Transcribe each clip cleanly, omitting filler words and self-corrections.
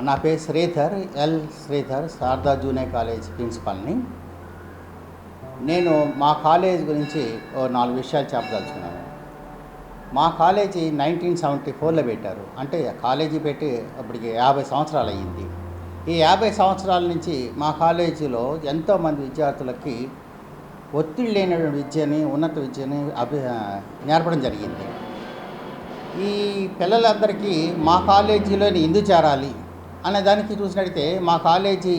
నా పేరు Sridhar, Sridhar, Sharada junior college ప్రిన్సిపల్ని. నేను మా కాలేజ్ గురించి ఓ 4 విషయాలు చెప్పదలుచుకున్నాను. మా కాలేజీ 1974లో పెట్టారు. అంటే కాలేజీ పెట్టి అప్పటికి 50 సంవత్సరాలు అయ్యింది. ఈ 50 సంవత్సరాల నుంచి మా కాలేజీలో ఎంతోమంది విద్యార్థులకి ఒత్తిడి లేనటువంటి విద్యని, ఉన్నత విద్యని నేర్పడం జరిగింది. ఈ పిల్లలందరికీ మా కాలేజీలోని ఎందుకు చేరాలి అనే దానికి చూసినట్టయితే, మా కాలేజీ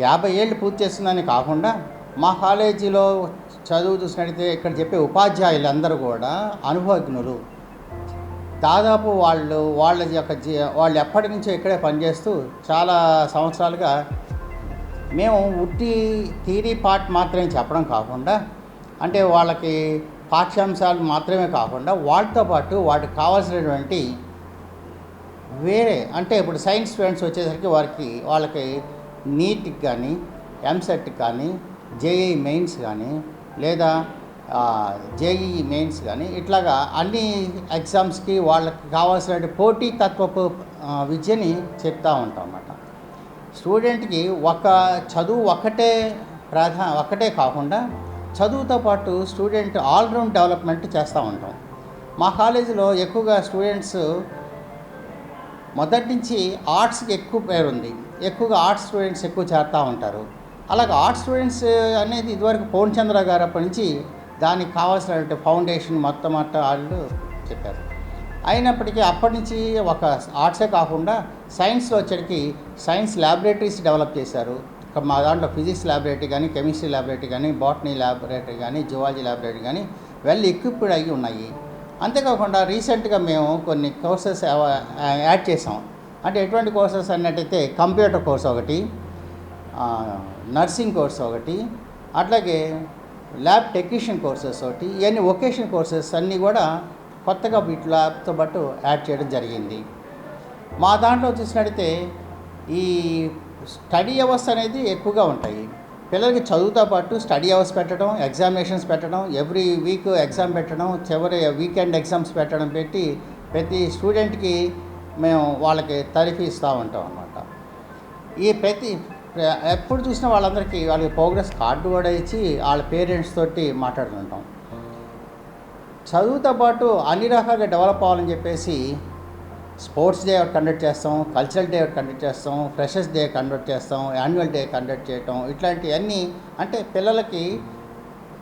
50 ఏళ్ళు పూర్తి చేస్తుందని కాకుండా, మా కాలేజీలో చదువు చూసినట్టయితే ఇక్కడ చెప్పే ఉపాధ్యాయులందరూ కూడా అనుభవజ్ఞులు. దాదాపు వాళ్ళు ఎప్పటి నుంచో ఇక్కడే పనిచేస్తూ చాలా సంవత్సరాలుగా మేము ఉట్టి థియరీ పార్ట్ మాత్రమే చెప్పడం కాకుండా, అంటే వాళ్ళకి పాఠ్యాంశాలు మాత్రమే కాకుండా వాళ్ళతో పాటు వాటికి కావాల్సినటువంటి వేరే, అంటే ఇప్పుడు సైన్స్ స్టూడెంట్స్ వచ్చేసరికి వాళ్ళకి నీట్కి కానీ, ఎంసెట్కి కానీ, జేఈఈ మెయిన్స్ కానీ, లేదా జేఈఈ మెయిన్స్ కానీ, ఇట్లాగా అన్ని ఎగ్జామ్స్కి వాళ్ళకి కావాల్సిన పోటీ తత్వపు విద్యని చెప్తూ ఉంటాం అన్నమాట. స్టూడెంట్కి చదువు ఒక్కటే కాకుండా, చదువుతో పాటు స్టూడెంట్ ఆల్రౌండ్ డెవలప్మెంట్ చేస్తూ ఉంటాం. మా కాలేజీలో ఎక్కువగా స్టూడెంట్స్ మొదటి నుంచి ఆర్ట్స్కి ఎక్కువ పేరుంది. ఎక్కువగా ఆర్ట్స్ స్టూడెంట్స్ ఎక్కువ చేరుతూ ఉంటారు. అలాగే ఆర్ట్స్ స్టూడెంట్స్ అనేది ఇదివరకు పూర్ణచంద్ర గారు అప్పటి నుంచి దానికి కావాల్సిన ఫౌండేషన్ మొత్తం వాళ్ళు చెప్పారు. అయినప్పటికీ అప్పటి నుంచి ఒక ఆర్ట్సే కాకుండా సైన్స్లో వచ్చేటికి సైన్స్ ల్యాబొరేటరీస్ డెవలప్ చేశారు. మా దాంట్లో ఫిజిక్స్ ల్యాబొరేటరీ కానీ, కెమిస్ట్రీ ల్యాబొరేటరీ కానీ, బాటనీ ల్యాబొరేటరీ కానీ, జువాలజీ ల్యాబొరేటరీ కానీ వెల్ ఎక్విప్డ్ అయ్యి ఉన్నాయి. అంతేకాకుండా రీసెంట్గా మేము కొన్ని కోర్సెస్ యాడ్ చేసాం. అంటే ఎటువంటి కోర్సెస్ అన్నట్టయితే కంప్యూటర్ కోర్స్ ఒకటి, నర్సింగ్ కోర్స్ ఒకటి, అట్లాగే ల్యాబ్ టెక్నీషియన్ కోర్సెస్ ఒకటి, ఇవన్నీ వొకేషనల్ కోర్సెస్ అన్నీ కూడా కొత్తగా వీటితో పాటు యాడ్ చేయడం జరిగింది. మా దాంట్లో చూసినట్టయితే ఈ స్టడీ అవర్స్ అనేది ఎక్కువగా ఉంటాయి. పిల్లలకి చదువుతో పాటు స్టడీ అవర్స్ పెట్టడం, ఎగ్జామినేషన్స్ పెట్టడం, ఎవ్రీ వీక్ ఎగ్జామ్ పెట్టడం, చివరి వీకెండ్ ఎగ్జామ్స్ పెట్టి ప్రతి స్టూడెంట్కి మేము వాళ్ళకి తరఫీ ఇస్తూ ఉంటాం అన్నమాట. ఎప్పుడు చూసినా వాళ్ళకి ప్రోగ్రెస్ కార్డు కూడా ఇచ్చి వాళ్ళ పేరెంట్స్ తోటి మాట్లాడుతుంటాం. చదువుతో పాటు అన్ని రకాలుగా డెవలప్ అవ్వాలని చెప్పేసి స్పోర్ట్స్ డే కండక్ట్ చేస్తాం, కల్చరల్ డే కండక్ట్ చేస్తాం, ఫ్రెషర్స్ డే కండక్ట్ చేస్తాం, యాన్యువల్ డే కండక్ట్ చేయటం, ఇట్లాంటివన్నీ అంటే పిల్లలకి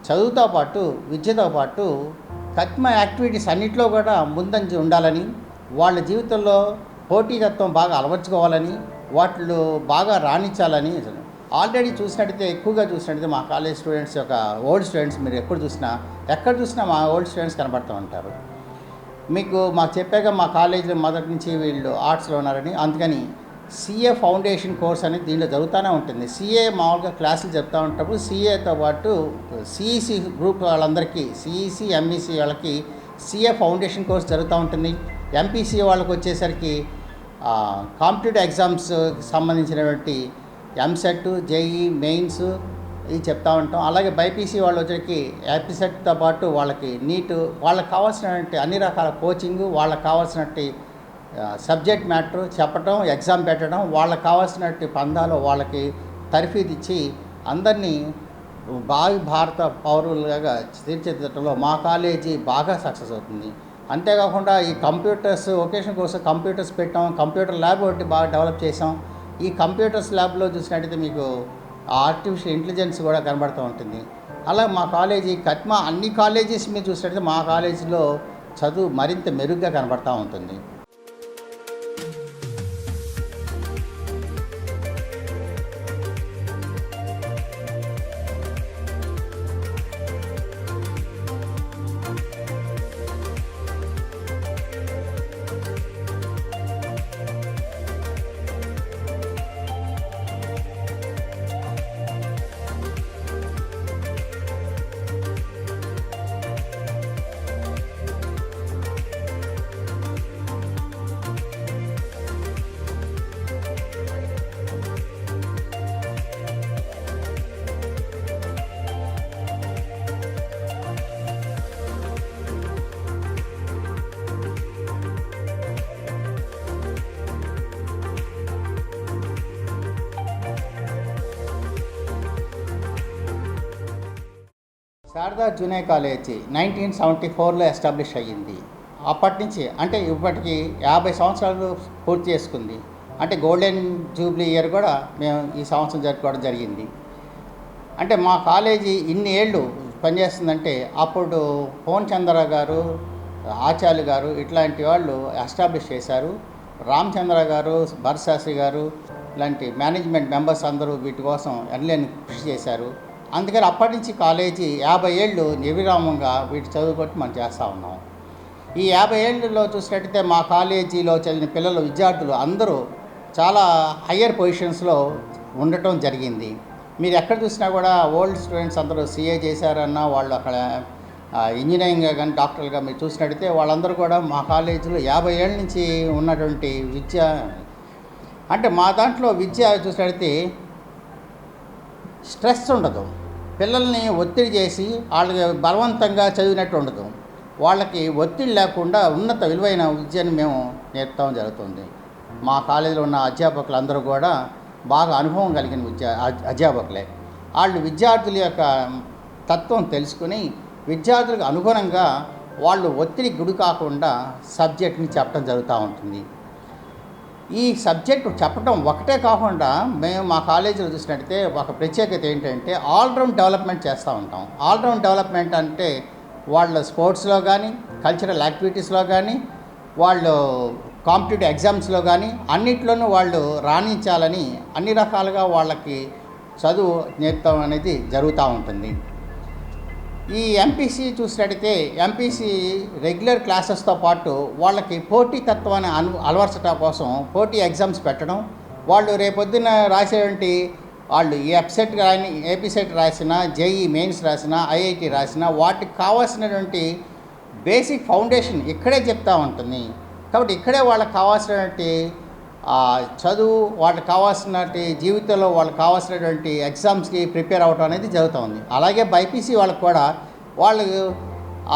చదువుతో పాటు విద్యతో పాటు కత్మ యాక్టివిటీస్ అన్నింటిలో కూడా ముందంజ ఉండాలని, వాళ్ళ జీవితంలో పోటీతత్వం బాగా అలవర్చుకోవాలని, వాటిలో బాగా రాణించాలని. ఆల్రెడీ ఎక్కువగా చూసినట్టయితే మా కాలేజ్ స్టూడెంట్స్ ఓల్డ్ స్టూడెంట్స్ మీరు ఎక్కడ చూసినా మా ఓల్డ్ స్టూడెంట్స్ కనబడుతూ ఉంటారు. మాకు చెప్పాక మా కాలేజీలో మొదటి నుంచి వీళ్ళు ఆర్ట్స్లో ఉన్నారని, అందుకని సిఏ ఫౌండేషన్ కోర్స్ అనేది దీంట్లో జరుగుతూనే ఉంటుంది. సిఏ మామూలుగా క్లాసులు చెప్తూ ఉంటప్పుడు సిఏతో పాటు సిఈసి గ్రూప్ వాళ్ళందరికీ, సిఈసి ఎంఈసి వాళ్ళకి సిఏ ఫౌండేషన్ కోర్స్ జరుగుతూ ఉంటుంది. ఎంపీసీ వాళ్ళకి వచ్చేసరికి కాంపిటేటివ్ ఎగ్జామ్స్ సంబంధించినటువంటి ఎంసెట్, జేఈ మెయిన్స్ ఇవి చెప్తూ ఉంటాం. అలాగే బైపీసీ వాళ్ళు వచ్చేకి ఎపిసెట్తో పాటు వాళ్ళకి నీట్, వాళ్ళకి కావాల్సినటువంటి అన్ని రకాల కోచింగు, వాళ్ళకి కావాల్సినటువంటి సబ్జెక్ట్ మ్యాటర్ చెప్పటం, ఎగ్జామ్ పెట్టడం, వాళ్ళకి కావాల్సినటువంటి పందాలు వాళ్ళకి తర్ఫీదు ఇచ్చి అందరినీ భారత పౌరులుగా తీర్చిదిద్దడంలో మా కాలేజీ బాగా సక్సెస్ అవుతుంది. అంతేకాకుండా ఈ కంప్యూటర్స్ వొకేషన్ కోసం కంప్యూటర్స్ పెట్టాం, కంప్యూటర్ ల్యాబ్ ఒకటి బాగా డెవలప్ చేసాం. ఈ కంప్యూటర్స్ ల్యాబ్లో చూసినట్టయితే మీకు ఆర్టిఫిషియల్ ఇంటెలిజెన్స్ కూడా కనబడుతూ ఉంటుంది. అలా మా కాలేజీ అన్ని కాలేజెస్ మీద చూసినట్టయితే మా కాలేజీలో చదువు మరింత మెరుగ్గా కనబడుతూ ఉంటుంది. శారదా జూనియర్ కాలేజీ 1974లో ఎస్టాబ్లిష్ అయ్యింది. అప్పటి నుంచి అంటే ఇప్పటికి 50 సంవత్సరాలు పూర్తి చేసుకుంది. అంటే గోల్డెన్ జూబ్లీ ఇయర్ కూడా మేము ఈ సంవత్సరం జరుపుకోవడం జరిగింది. అంటే మా కాలేజీ ఇన్ని ఏళ్ళు పనిచేస్తుందంటే అప్పుడు పూర్ణచంద్ర గారు, ఆచార్య గారు ఇట్లాంటి వాళ్ళు ఎస్టాబ్లిష్ చేశారు. రామచంద్ర గారు, భరశాస్త్రి గారు ఇలాంటి మేనేజ్మెంట్ మెంబర్స్ అందరూ వీటి కోసం ఎనలేని కృషి చేశారు. అందుకని అప్పటి నుంచి కాలేజీ 50 ఏళ్ళు నిర్విరామంగా వీటి చదువుకొట్టి మనం చేస్తూ ఉన్నాం. ఈ 50 ఏళ్ళలో చూసినట్టయితే మా కాలేజీలో చదివిన పిల్లలు, విద్యార్థులు అందరూ చాలా హయ్యర్ పొజిషన్స్లో ఉండటం జరిగింది. మీరు ఎక్కడ చూసినా కూడా ఓల్డ్ స్టూడెంట్స్ అందరూ CA చేశారన్నా, వాళ్ళు అక్కడ ఇంజనీరింగ్ కానీ డాక్టర్లుగా మీరు చూసినట్టయితే వాళ్ళందరూ కూడా మా కాలేజీలో 50 ఏళ్ళ నుంచి ఉన్నటువంటి విద్య. అంటే మా దాంట్లో విద్య చూసినట్టయితే స్ట్రెస్ ఉండదు, పిల్లల్ని ఒత్తిడి చేసి వాళ్ళకి బలవంతంగా చదివినట్టు ఉండదు. వాళ్ళకి ఒత్తిడి లేకుండా ఉన్నత విలువైన విద్యను మేము నేర్పడం జరుగుతుంది. మా కాలేజీలో ఉన్న అధ్యాపకులందరూ కూడా బాగా అనుభవం కలిగిన అధ్యాపకులే. వాళ్ళు విద్యార్థుల యొక్క తత్వం తెలుసుకుని విద్యార్థులకు అనుగుణంగా వాళ్ళు ఒత్తిడి గురి కాకుండా సబ్జెక్ట్ని చెప్పడం జరుగుతూ ఉంటుంది. ఈ సబ్జెక్టు చెప్పడం ఒకటే కాకుండా మేము మా కాలేజీలో చూసినట్టయితే ఒక ప్రత్యేకత ఏంటంటే ఆల్రౌండ్ డెవలప్మెంట్ చేస్తూ ఉంటాం. ఆల్రౌండ్ డెవలప్మెంట్ అంటే వాళ్ళ స్పోర్ట్స్లో కానీ, కల్చరల్ యాక్టివిటీస్లో కానీ, వాళ్ళు కాంపిటేటివ్ ఎగ్జామ్స్లో కానీ అన్నిట్లోనూ వాళ్ళు రాణించాలని అన్ని రకాలుగా వాళ్ళకి చదువు నేర్పడం అనేది జరుగుతూ ఉంటుంది. ఈ ఎంపీసీ చూసినట్టయితే ఎంపీసీ రెగ్యులర్ క్లాసెస్తో పాటు వాళ్ళకి పోటీ తత్వాన్ని అలవర్చడం కోసం పోటీ ఎగ్జామ్స్ పెట్టడం, వాళ్ళు రేపొద్దున రాసేటువంటి వాళ్ళు ఈ ఎప్సెట్ కానీ, ఏపీ సెట్ రాసిన, జేఈ మెయిన్స్ రాసిన, ఐఐటి రాసిన వాటికి కావాల్సినటువంటి బేసిక్ ఫౌండేషన్ ఇక్కడే చెప్తూ ఉంటుంది. కాబట్టి ఇక్కడే వాళ్ళకి కావాల్సినటువంటి చదువు, వాళ్ళకి కావాల్సినటువంటి జీవితంలో వాళ్ళకి కావాల్సినటువంటి ఎగ్జామ్స్కి ప్రిపేర్ అవ్వడం అనేది జరుగుతుంది. అలాగే బైపీసీ వాళ్ళకి కూడా వాళ్ళు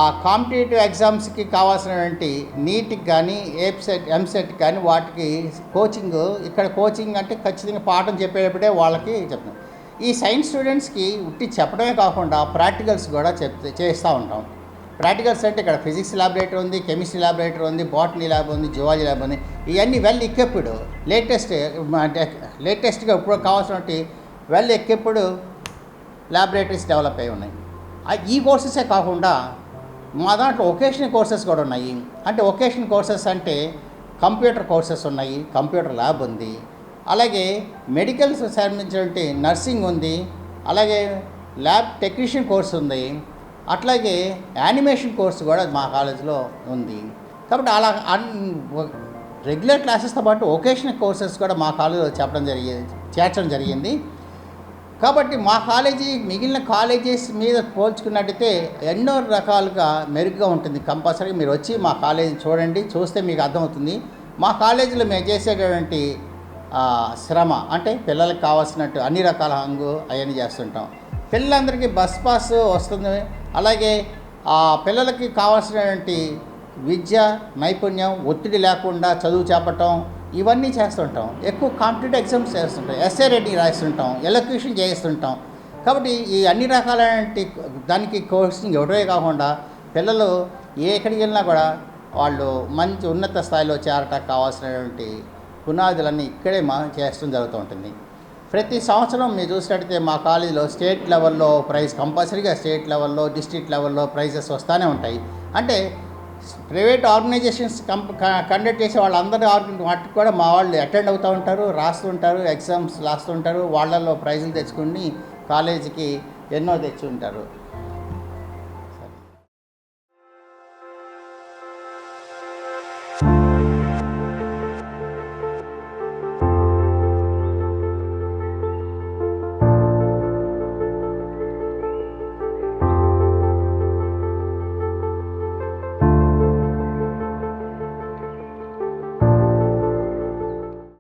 ఆ కాంపిటేటివ్ ఎగ్జామ్స్కి కావాల్సినటువంటి నీట్కి కానీ, ఏప్సెట్, ఎంసెట్ కానీ వాటికి కోచింగ్, ఇక్కడ కోచింగ్ అంటే ఖచ్చితంగా పాఠం చెప్పేటప్పుడే వాళ్ళకి చెప్తాం. ఈ సైన్స్ స్టూడెంట్స్కి ఉట్టి చెప్పడమే కాకుండా ప్రాక్టికల్స్ కూడా చేస్తూ ఉంటాం. ప్రాక్టికల్స్ అంటే ఇక్కడ ఫిజిక్స్ ల్యాబొరేటరీ ఉంది, కెమిస్ట్రీ ల్యాబొరేటరీ ఉంది, బాటనీ ల్యాబ్ ఉంది, జువాలజీ ల్యాబ్ ఉంది. ఇవన్నీ వెల్ ఎక్విప్డ్, లేటెస్ట్గా ఇప్పుడు కావాల్సినటువంటి వెల్ ఎక్విప్డ్ ల్యాబొరేటరీస్ డెవలప్ అయి ఉన్నాయి. ఈ కోర్సెసే కాకుండా మా దాంట్లో వొకేషనల్ కోర్సెస్ కూడా ఉన్నాయి. అంటే వొకేషనల్ కోర్సెస్ అంటే కంప్యూటర్ కోర్సెస్ ఉన్నాయి, కంప్యూటర్ ల్యాబ్ ఉంది, అలాగే మెడికల్ సంబంధించినటువంటి నర్సింగ్ ఉంది, అలాగే ల్యాబ్ టెక్నీషియన్ కోర్స్ ఉంది, అట్లాగే యానిమేషన్ కోర్సు కూడా మా కాలేజీలో ఉంది. కాబట్టి అలా రెగ్యులర్ క్లాసెస్తో పాటు వొకేషనల్ కోర్సెస్ కూడా మా కాలేజీలో చేర్చడం జరిగింది. కాబట్టి మా కాలేజీ మిగిలిన కాలేజెస్ మీద పోల్చుకున్నట్టయితే ఎన్నో రకాలుగా మెరుగ్గా ఉంటుంది. కంపల్సరీ మీరు వచ్చి మా కాలేజీ చూడండి, చూస్తే మీకు అర్థమవుతుంది. మా కాలేజీలో మేము చేసేటటువంటి శ్రమ అంటే పిల్లలకు కావాల్సినట్టు అన్ని రకాల అవన్నీ చేస్తుంటాం. పిల్లలందరికీ బస్ పాస్ వస్తుంది, అలాగే పిల్లలకి కావాల్సినటువంటి విద్య, నైపుణ్యం, ఒత్తిడి లేకుండా చదువు చెప్పటం ఇవన్నీ చేస్తుంటాం. ఎక్కువ కాంపిటేటివ్ ఎగ్జామ్స్ చేస్తుంటాం, ఎస్ఏ రైటింగ్ రాస్తుంటాం, ఎలక్యూషన్ చేస్తుంటాం. కాబట్టి ఈ అన్ని రకాలైన దానికి కోచింగ్ ఇవ్వడమే కాకుండా పిల్లలు ఎక్కడికి వెళ్ళినా కూడా వాళ్ళు మంచి ఉన్నత స్థాయిలో చేరటానికి కావాల్సినటువంటి పునాదులన్నీ ఇక్కడే చేయడం జరుగుతూ ఉంటుంది. ప్రతి సంవత్సరం మీరు చూసినట్టయితే మా కాలేజీలో స్టేట్ లెవెల్లో ప్రైజ్, కంపల్సరీగా స్టేట్ లెవెల్లో, డిస్ట్రిక్ట్ లెవెల్లో ప్రైజెస్ వస్తూనే ఉంటాయి. అంటే ప్రైవేట్ ఆర్గనైజేషన్స్ కండక్ట్ చేసే వాళ్ళందరూ వాటికి కూడా మా వాళ్ళు అటెండ్ అవుతూ ఉంటారు, రాస్తుంటారు, ఎగ్జామ్స్ రాస్తుంటారు, వాళ్ళల్లో ప్రైజులు తెచ్చుకుని కాలేజీకి ఎన్నో తెచ్చి ఉంటారు.